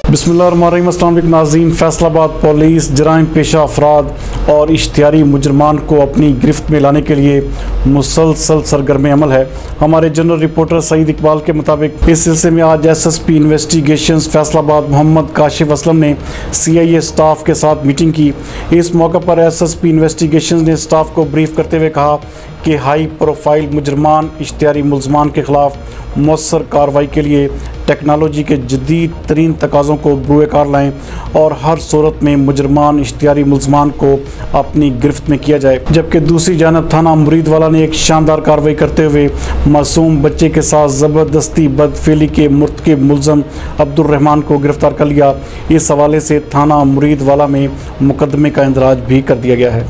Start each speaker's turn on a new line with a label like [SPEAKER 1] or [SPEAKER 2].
[SPEAKER 1] बिस्मिल्लाहिर्रहमानिर्रहीम। अस्सलाम वालेकुम नाज़रीन। फैसल आबाद पुलिस जराइम पेशा अफराद और इश्तहारी मुजरमान को अपनी गिरफ्त में लाने के लिए मुसलसल सरगर्म अमल है। हमारे जनरल रिपोर्टर सईद इकबाल के मुताबिक इस सिलसिले में आज एसएसपी इन्वेस्टिगेशंस फैसल आबाद मोहम्मद काशिफ असलम ने CIA स्टाफ के साथ मीटिंग की। इस मौके पर एसएसपी इन्वेस्टिगेशंस ने स्टाफ को ब्रीफ करते हुए कहा कि हाई प्रोफाइल मुजरमान इश्तहारी मुलजमान के खिलाफ मौसर कार्रवाई के लिए टेक्नोलॉजी के जदीद तरीन तकाज़ों को बुए कार लाएँ और हर सूरत में मुजरमान इश्तहारी मुलजमान को अपनी गिरफ्त में किया जाए। जबकि दूसरी जानब थाना मुरीदवाला ने एक शानदार कार्रवाई करते हुए मासूम बच्चे के साथ ज़बरदस्ती बदफेली के मुर्तकिब मुलज़म अब्दुर्रहमान को गिरफ़्तार कर लिया। इस हवाले से थाना मुरीदवाला में मुकदमे का इंदराज भी कर दिया गया है।